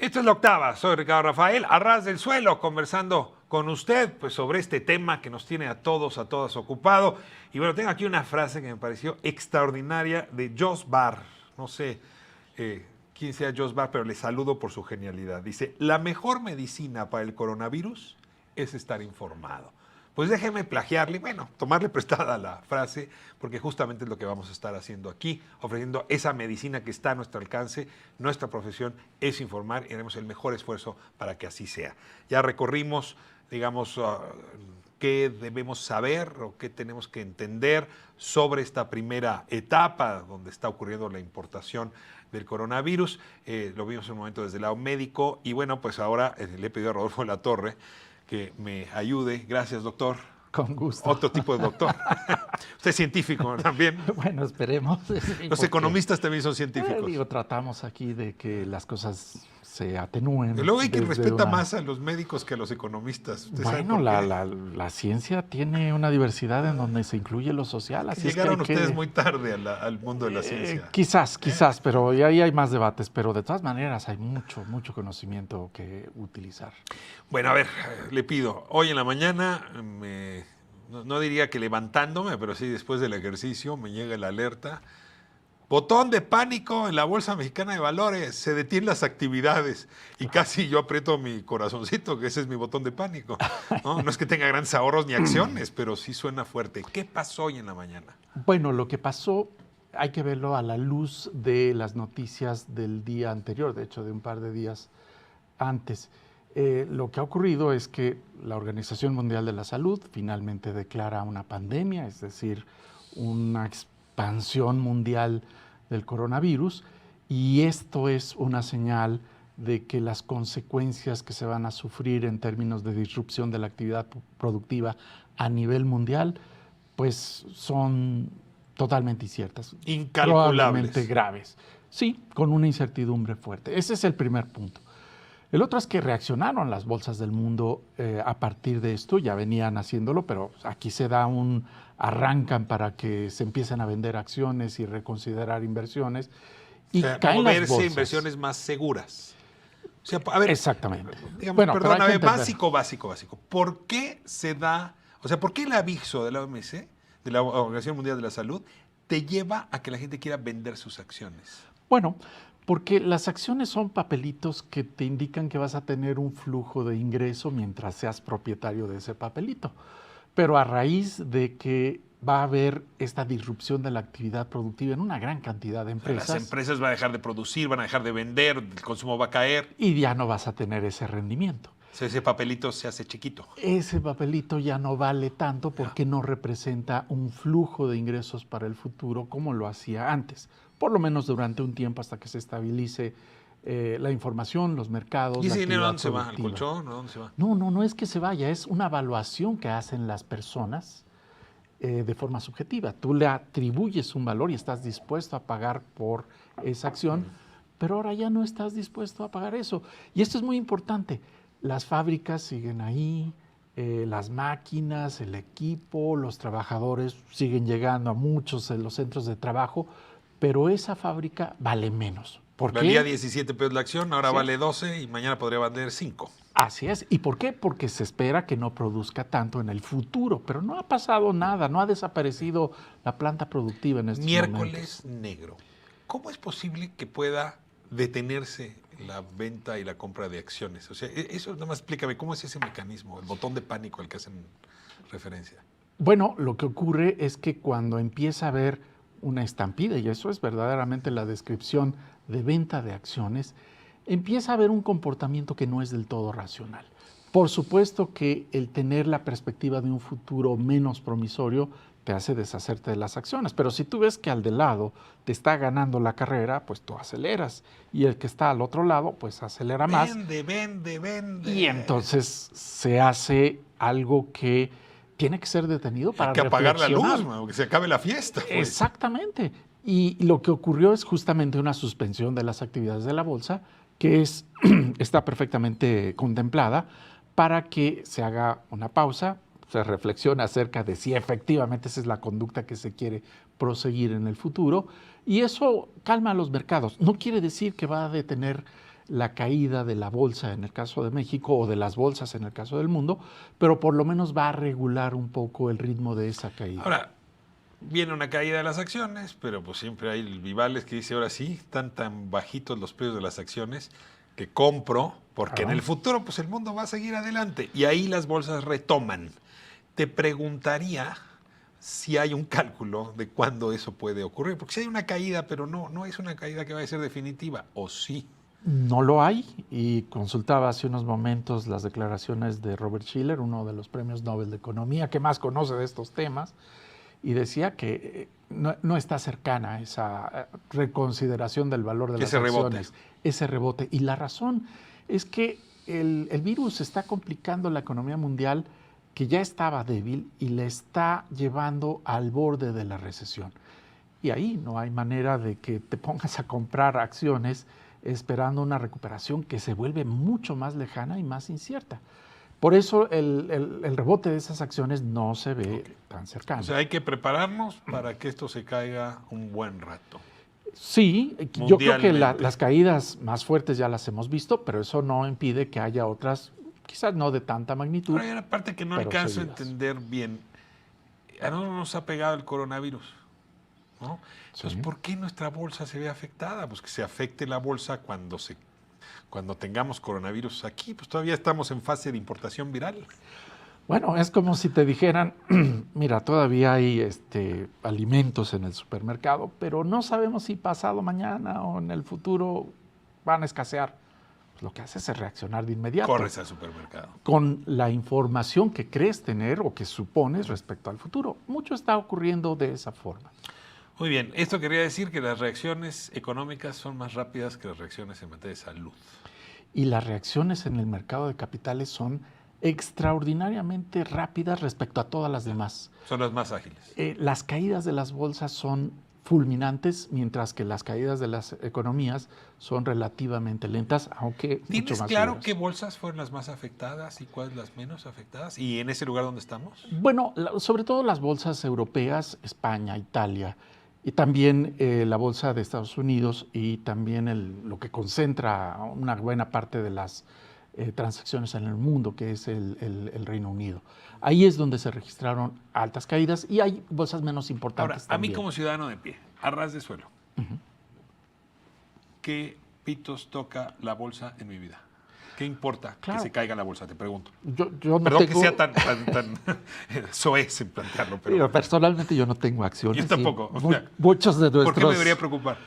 Esto es La Octava, soy Ricardo Rafael, a ras del suelo, conversando con usted pues, sobre este tema que nos tiene a todos, a todas ocupado. Y bueno, tengo aquí una frase que me pareció extraordinaria de Jos Bar. No sé quién sea Jos Bar, pero le saludo por su genialidad. Dice, la mejor medicina para el coronavirus es estar informado. Pues déjeme plagiarle, bueno, tomarle prestada la frase, porque justamente es lo que vamos a estar haciendo aquí, ofreciendo esa medicina que está a nuestro alcance. Nuestra profesión es informar y haremos el mejor esfuerzo para que así sea. Ya recorrimos, digamos, qué debemos saber o qué tenemos que entender sobre esta primera etapa donde está ocurriendo la importación del coronavirus. Lo vimos en un momento desde el lado médico y bueno, pues ahora le he pedido a Rodolfo Latorre que me ayude. Gracias, doctor. Con gusto. Otro tipo de doctor. Usted es científico también. Bueno, esperemos. Los economistas también son científicos. Tratamos aquí de que las cosas se atenúen. Y luego hay quien respeta más a los médicos que a los economistas. Bueno, la ciencia tiene una diversidad en donde se incluye lo social. Así Llegaron es que ustedes muy tarde al mundo de la ciencia. Quizás, pero ahí hay más debates. Pero de todas maneras hay mucho conocimiento que utilizar. Bueno, a ver, le pido, hoy en la mañana, no diría que levantándome, pero sí después del ejercicio me llega la alerta. Botón de pánico en la Bolsa Mexicana de Valores, se detienen las actividades y casi yo aprieto mi corazoncito, que ese es mi botón de pánico. No es que tenga grandes ahorros ni acciones, pero sí suena fuerte. ¿Qué pasó hoy en la mañana? Bueno, lo que pasó hay que verlo a la luz de las noticias del día anterior, de hecho de un par de días antes. Lo que ha ocurrido es que la Organización Mundial de la Salud finalmente declara una pandemia, es decir, una expansión mundial del coronavirus, y esto es una señal de que las consecuencias que se van a sufrir en términos de disrupción de la actividad productiva a nivel mundial, pues son totalmente inciertas. Incalculables. Probablemente graves. Sí, con una incertidumbre fuerte. Ese es el primer punto. El otro es que reaccionaron las bolsas del mundo a partir de esto, ya venían haciéndolo, pero aquí se da arrancan para que se empiecen a vender acciones y reconsiderar inversiones. Y caen las bolsas. Inversiones más seguras. O sea, a ver, exactamente. Digamos, bueno, perdóname, básico. ¿Por qué se da, por qué el aviso de la OMS, de la Organización Mundial de la Salud, te lleva a que la gente quiera vender sus acciones? Bueno, porque las acciones son papelitos que te indican que vas a tener un flujo de ingreso mientras seas propietario de ese papelito. Pero a raíz de que va a haber esta disrupción de la actividad productiva en una gran cantidad de empresas. Las empresas van a dejar de producir, van a dejar de vender, el consumo va a caer. Y ya no vas a tener ese rendimiento. Ese papelito se hace chiquito. Ese papelito ya no vale tanto porque no representa un flujo de ingresos para el futuro como lo hacía antes. Por lo menos durante un tiempo hasta que se estabilice la información, los mercados. ¿Y ese dinero dónde se va? ¿Al colchón? ¿Dónde se va? No es que se vaya, es una evaluación que hacen las personas de forma subjetiva. Tú le atribuyes un valor y estás dispuesto a pagar por esa acción, pero ahora ya no estás dispuesto a pagar eso. Y esto es muy importante. Las fábricas siguen ahí, las máquinas, el equipo, los trabajadores siguen llegando a muchos de los centros de trabajo, pero esa fábrica vale menos. ¿Por qué? Valía 17 pesos la acción, ahora vale 12 y mañana podría valer 5. Así es. ¿Y por qué? Porque se espera que no produzca tanto en el futuro, pero no ha pasado nada, no ha desaparecido la planta productiva en estos Miércoles momentos. negro. ¿Cómo es posible que pueda detenerse la venta y la compra de acciones? O sea, eso nada más explícame, ¿cómo es ese mecanismo, el botón de pánico al que hacen referencia? Bueno, lo que ocurre es que cuando empieza a haber una estampida, y eso es verdaderamente la descripción de venta de acciones, empieza a haber un comportamiento que no es del todo racional. Por supuesto que el tener la perspectiva de un futuro menos promisorio te hace deshacerte de las acciones, pero si tú ves que al de lado te está ganando la carrera, pues tú aceleras, y el que está al otro lado, pues acelera más. Vende. Y entonces se hace algo que tiene que ser detenido para reflexionar. Hay que apagar la luz, que se acabe la fiesta. Pues. Exactamente. Y lo que ocurrió es justamente una suspensión de las actividades de la bolsa, que está perfectamente contemplada para que se haga una pausa, se reflexione acerca de si efectivamente esa es la conducta que se quiere proseguir en el futuro, y eso calma a los mercados. No quiere decir que va a detener la caída de la bolsa en el caso de México o de las bolsas en el caso del mundo, pero por lo menos va a regular un poco el ritmo de esa caída. Ahora, viene una caída de las acciones, pero pues siempre hay el Vivales que dice, ahora sí, están tan bajitos los precios de las acciones que compro, porque en el futuro pues el mundo va a seguir adelante. Y ahí las bolsas retoman. Te preguntaría si hay un cálculo de cuándo eso puede ocurrir, porque si hay una caída, pero no es una caída que va a ser definitiva, ¿o sí? No lo hay, y consultaba hace unos momentos las declaraciones de Robert Shiller, uno de los premios Nobel de Economía que más conoce de estos temas, y decía que no está cercana esa reconsideración del valor de las acciones, ese rebote. Y la razón es que el virus está complicando la economía mundial, que ya estaba débil, y le está llevando al borde de la recesión. Y ahí no hay manera de que te pongas a comprar acciones esperando una recuperación que se vuelve mucho más lejana y más incierta. Por eso el rebote de esas acciones no se ve tan cercano. O sea, hay que prepararnos para que esto se caiga un buen rato. Sí, yo creo que las caídas más fuertes ya las hemos visto, pero eso no impide que haya otras, quizás no de tanta magnitud. Pero hay una parte que no alcanzo a entender bien. A nosotros nos ha pegado el coronavirus, ¿no? Entonces, ¿por qué nuestra bolsa se ve afectada? Pues que se afecte la bolsa cuando tengamos coronavirus aquí, pues todavía estamos en fase de importación viral. Bueno, es como si te dijeran, mira, todavía hay alimentos en el supermercado, pero no sabemos si pasado mañana o en el futuro van a escasear. Pues lo que haces es reaccionar de inmediato. Corres al supermercado. Con la información que crees tener o que supones respecto al futuro. Mucho está ocurriendo de esa forma. Muy bien, esto quería decir que las reacciones económicas son más rápidas que las reacciones en materia de salud. Y las reacciones en el mercado de capitales son extraordinariamente rápidas respecto a todas las demás. Son las más ágiles. Las caídas de las bolsas son fulminantes, mientras que las caídas de las economías son relativamente lentas, aunque mucho más ¿Tienes claro duras. qué bolsas fueron las más afectadas y cuáles las menos afectadas? ¿Y en ese lugar donde estamos? Bueno, sobre todo las bolsas europeas, España, Italia, y también la bolsa de Estados Unidos, y también lo que concentra una buena parte de las transacciones en el mundo, que es el Reino Unido. Ahí es donde se registraron altas caídas, y hay bolsas menos importantes. Ahora, también. A mí como ciudadano de pie, a ras de suelo, ¿qué pitos toca la bolsa en mi vida? ¿Qué importa que se caiga la bolsa? Te pregunto. Yo no Perdón tengo... que sea tan soez en plantearlo. Pero personalmente yo no tengo acciones. Yo tampoco. Muchos de nuestros... ¿Por qué me debería preocupar?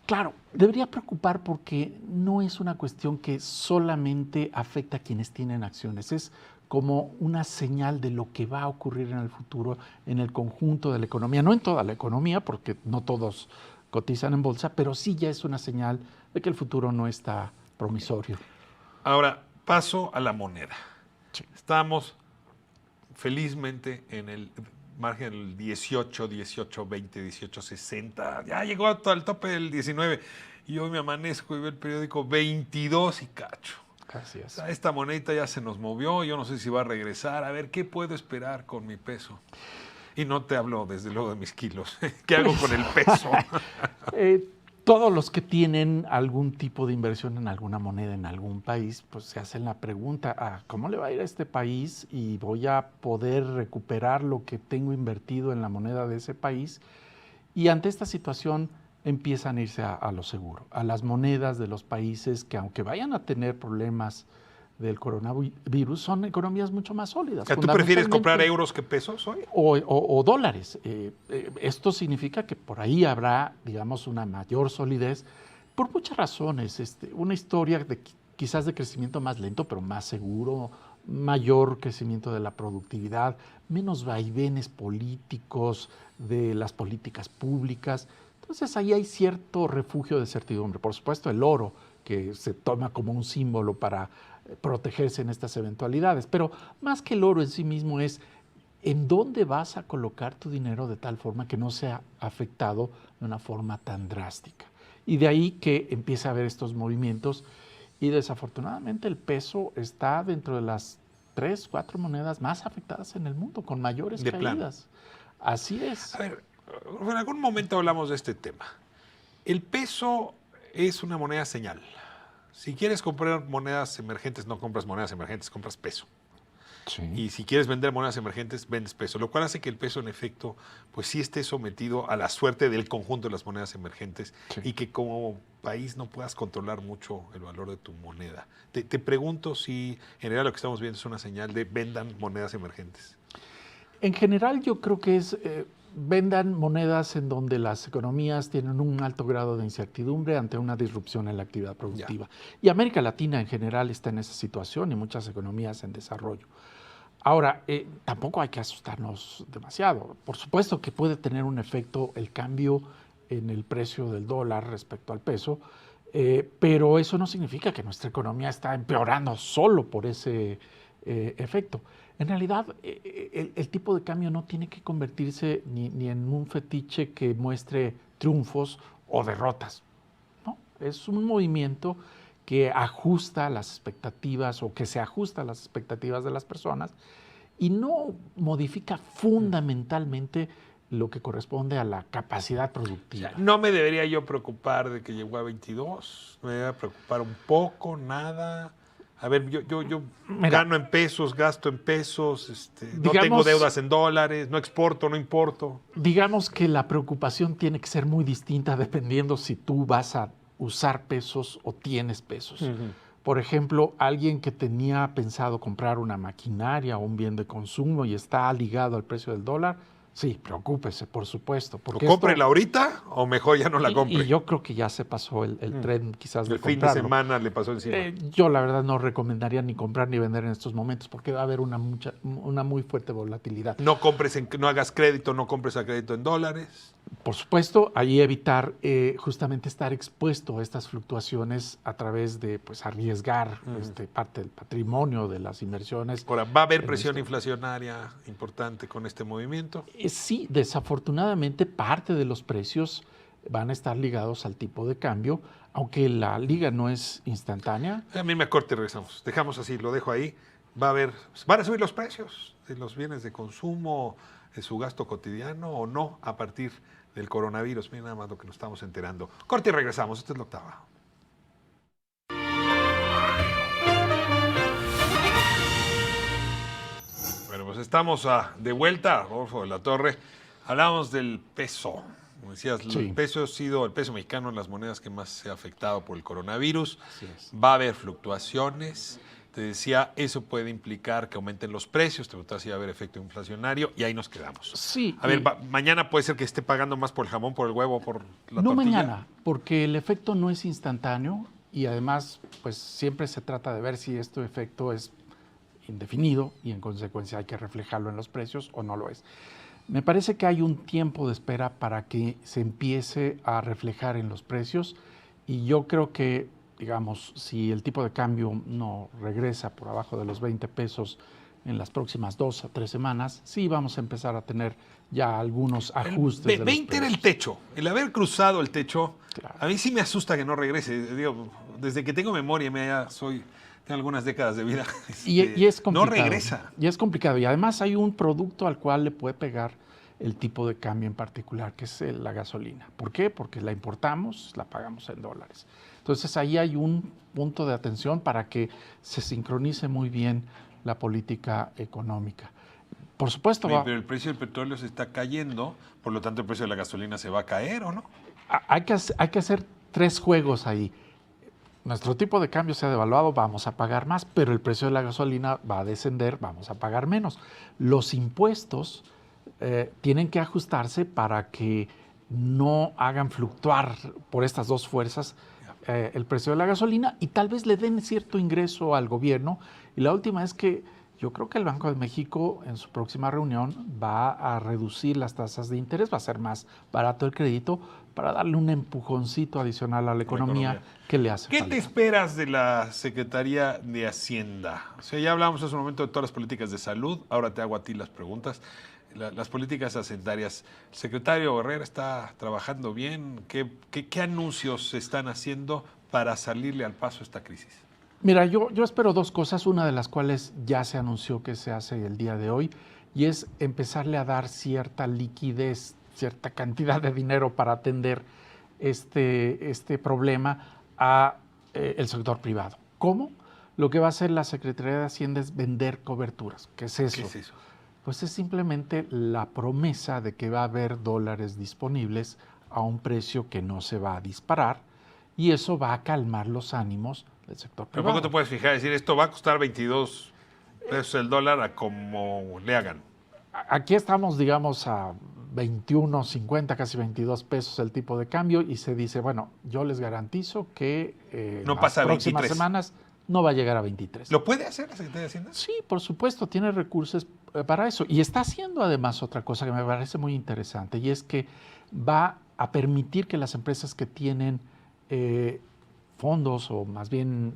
Claro, debería preocupar porque no es una cuestión que solamente afecta a quienes tienen acciones. Es como una señal de lo que va a ocurrir en el futuro en el conjunto de la economía. No en toda la economía, porque no todos cotizan en bolsa, pero sí ya es una señal de que el futuro no está promisorio. Ahora, paso a la moneda. Sí. Estamos felizmente en el margen del 18, 20, 18, 60. Ya llegó al tope del 19. Y hoy me amanezco y veo el periódico 22 y cacho. Así es. O sea, esta monedita ya se nos movió. Yo no sé si va a regresar. A ver, ¿qué puedo esperar con mi peso? Y no te hablo, desde luego, de mis kilos. ¿Qué hago con el peso? Todos los que tienen algún tipo de inversión en alguna moneda en algún país, pues se hacen la pregunta, ¿cómo le va a ir a este país? Y voy a poder recuperar lo que tengo invertido en la moneda de ese país. Y ante esta situación empiezan a irse a lo seguro, a las monedas de los países que, aunque vayan a tener problemas del coronavirus, son economías mucho más sólidas. ¿Tú prefieres comprar euros que pesos hoy? O dólares. Esto significa que por ahí habrá, digamos, una mayor solidez por muchas razones. Una historia quizás de crecimiento más lento, pero más seguro, mayor crecimiento de la productividad, menos vaivenes políticos de las políticas públicas. Entonces ahí hay cierto refugio de certidumbre. Por supuesto, el oro, que se toma como un símbolo para protegerse en estas eventualidades. Pero más que el oro en sí mismo es en dónde vas a colocar tu dinero de tal forma que no sea afectado de una forma tan drástica. Y de ahí que empieza a haber estos movimientos, y desafortunadamente el peso está dentro de las 3, 4 monedas más afectadas en el mundo, con mayores caídas. Plano. Así es. A ver, en algún momento hablamos de este tema. El peso es una moneda señal. Si quieres comprar monedas emergentes, no compras monedas emergentes, compras peso. Sí. Y si quieres vender monedas emergentes, vendes peso, lo cual hace que el peso en efecto, pues sí esté sometido a la suerte del conjunto de las monedas emergentes Sí. y que como país no puedas controlar mucho el valor de tu moneda. Te pregunto si en realidad lo que estamos viendo es una señal de vendan monedas emergentes. En general yo creo que es vendan monedas en donde las economías tienen un alto grado de incertidumbre ante una disrupción en la actividad productiva. Y América Latina en general está en esa situación y muchas economías en desarrollo. Ahora, tampoco hay que asustarnos demasiado. Por supuesto que puede tener un efecto el cambio en el precio del dólar respecto al peso, pero eso no significa que nuestra economía está empeorando solo por ese efecto. En realidad, el tipo de cambio no tiene que convertirse ni en un fetiche que muestre triunfos o derrotas, ¿no? Es un movimiento que ajusta las expectativas o que se ajusta a las expectativas de las personas y no modifica fundamentalmente lo que corresponde a la capacidad productiva. O sea, no me debería yo preocupar de que llegó a 22, me debería preocupar un poco, nada. A ver, yo Mira, gano en pesos, gasto en pesos, no digamos- tengo deudas en dólares, no exporto, no importo. Digamos que la preocupación tiene que ser muy distinta dependiendo si tú vas a usar pesos o tienes pesos. Por ejemplo, alguien que tenía pensado comprar una maquinaria o un bien de consumo y está ligado al precio del dólar, sí, preocúpese, por supuesto. ¿O Porque cómprela ahorita o mejor ya no la compre? y yo creo que ya se pasó el tren quizás de El fin de comprarlo. semana le pasó encima. Yo la verdad no recomendaría ni comprar ni vender en estos momentos porque va a haber una muy fuerte volatilidad. No compres, no hagas crédito, no compres a crédito en dólares. Por supuesto, ahí evitar justamente estar expuesto a estas fluctuaciones a través de pues, arriesgar parte del patrimonio de las inversiones. Ahora, ¿va a haber en presión esto. inflacionaria importante con este movimiento? Sí, desafortunadamente parte de los precios van a estar ligados al tipo de cambio, aunque la liga no es instantánea. A mí me corte y regresamos. Dejamos así, lo dejo ahí. ¿Van a subir los precios de los bienes de consumo, de su gasto cotidiano o no a partir del coronavirus? Miren nada más lo que nos estamos enterando. Corte y regresamos. Esta es la octava. Bueno, pues estamos de vuelta, Rodolfo de la Torre. Hablamos del peso. Como decías, Sí. el peso mexicano en las monedas que más se ha afectado por el coronavirus. Así es. Va a haber fluctuaciones. Te decía, eso puede implicar que aumenten los precios, te preguntaba si va a haber efecto inflacionario y ahí nos quedamos. Sí. A ver, mañana puede ser que esté pagando más por el jamón, por el huevo, por la No tortilla. mañana, porque el efecto no es instantáneo y además pues siempre se trata de ver si este efecto es indefinido y en consecuencia hay que reflejarlo en los precios o no lo es. Me parece que hay un tiempo de espera para que se empiece a reflejar en los precios y yo creo que, digamos, si el tipo de cambio no regresa por abajo de los 20 pesos en las próximas 2 a 3 semanas, sí vamos a empezar a tener ya algunos ajustes. de los 20 era el precios. techo. El haber cruzado el techo, Claro. a mí sí me asusta que no regrese. Digo, desde que tengo memoria, tengo algunas décadas de vida. Y es complicado. No regresa. Y es complicado. Y además hay un producto al cual le puede pegar el tipo de cambio en particular, que es la gasolina. ¿Por qué? Porque la importamos, la pagamos en dólares. Entonces ahí hay un punto de atención para que se sincronice muy bien la política económica. Por supuesto, Oye, pero el precio del petróleo se está cayendo, por lo tanto el precio de la gasolina se va a caer, ¿o no? hay que hacer 3 juegos ahí. Nuestro tipo de cambio se ha devaluado, vamos a pagar más, pero el precio de la gasolina va a descender, vamos a pagar menos. Los impuestos tienen que ajustarse para que no hagan fluctuar por estas 2 fuerzas el precio de la gasolina y tal vez le den cierto ingreso al gobierno. Y la última es que yo creo que el Banco de México en su próxima reunión va a reducir las tasas de interés, va a ser más barato el crédito para darle un empujoncito adicional a la economía que le hace ¿Qué falta. te esperas de la Secretaría de Hacienda? O sea, ya hablamos hace un momento de todas las políticas de salud, ahora te hago a ti las preguntas. Las políticas hacendarias. ¿El secretario Herrera está trabajando bien? ¿Qué anuncios se están haciendo para salirle al paso a esta crisis? Mira, yo espero 2 cosas, una de las cuales ya se anunció que se hace el día de hoy, y es empezarle a dar cierta liquidez, cierta cantidad de dinero para atender este problema a el sector privado. ¿Cómo? Lo que va a hacer la Secretaría de Hacienda es vender coberturas. ¿Qué es eso? ¿Qué es eso? Pues es simplemente la promesa de que va a haber dólares disponibles a un precio que no se va a disparar y eso va a calmar los ánimos del sector Pero privado. poco te puedes fijar, decir, esto va a costar 22 pesos el dólar a como le hagan. Aquí estamos, digamos, a 21, 50, casi 22 pesos el tipo de cambio y se dice, bueno, yo les garantizo que No las pasa a próximas 23. semanas no va a llegar a 23. ¿Lo puede hacer la Secretaría de Hacienda? Sí, por supuesto, tiene recursos para eso. Y está haciendo además otra cosa que me parece muy interesante y es que va a permitir que las empresas que tienen fondos o más bien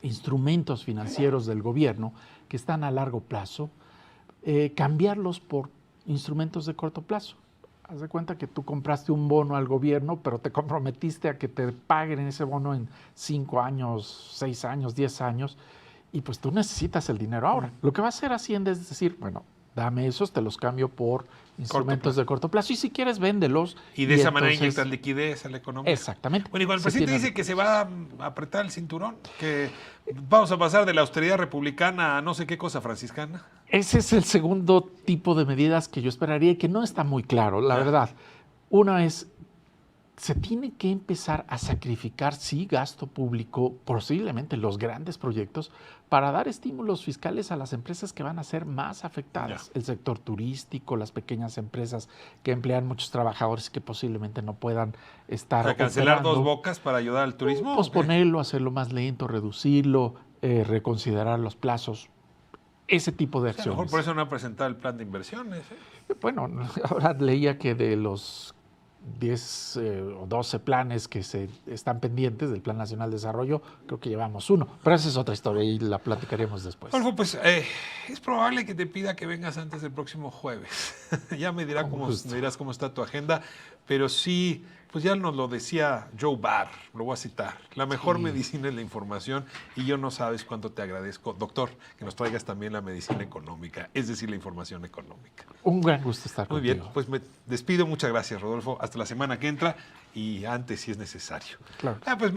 instrumentos financieros del gobierno que están a largo plazo, cambiarlos por instrumentos de corto plazo. Haz de cuenta que tú compraste un bono al gobierno, pero te comprometiste a que te paguen ese bono en 5 años, 6 años, 10 años, y pues tú necesitas el dinero ahora. Lo que va a hacer Hacienda es decir, bueno, dame esos, te los cambio por instrumentos de corto plazo, y si quieres, véndelos. Y de esa manera inyectas liquidez a la economía. Exactamente. Bueno, igual el presidente dice que se va a apretar el cinturón, que vamos a pasar de la austeridad republicana a no sé qué cosa franciscana. Ese es el segundo tipo de medidas que yo esperaría y que no está muy claro, la verdad. Una es, se tiene que empezar a sacrificar, sí, gasto público, posiblemente los grandes proyectos, para dar estímulos fiscales a las empresas que van a ser más afectadas. El sector turístico, las pequeñas empresas que emplean muchos trabajadores que posiblemente no puedan estar ¿Para cancelar operando. Dos Bocas para ayudar al turismo? Posponerlo, hacerlo más lento, reducirlo, reconsiderar los plazos. Ese tipo de acciones. A lo mejor por eso no ha presentado el plan de inversiones. Bueno, ahora leía que de los 10 o 12 planes que se están pendientes del Plan Nacional de Desarrollo, creo que llevamos uno. Pero esa es otra historia y la platicaremos después. Adolfo, pues es probable que te pida que vengas antes del próximo jueves. Ya me dirás cómo está tu agenda, pero sí, pues ya nos lo decía Joe Barr, lo voy a citar. La mejor medicina es la información y yo no sabes cuánto te agradezco, doctor, que nos traigas también la medicina económica, es decir, la información económica. Un gran gusto estar contigo. Muy bien, pues me despido. Muchas gracias, Rodolfo. Hasta la semana que entra y antes si es necesario. Claro. Pues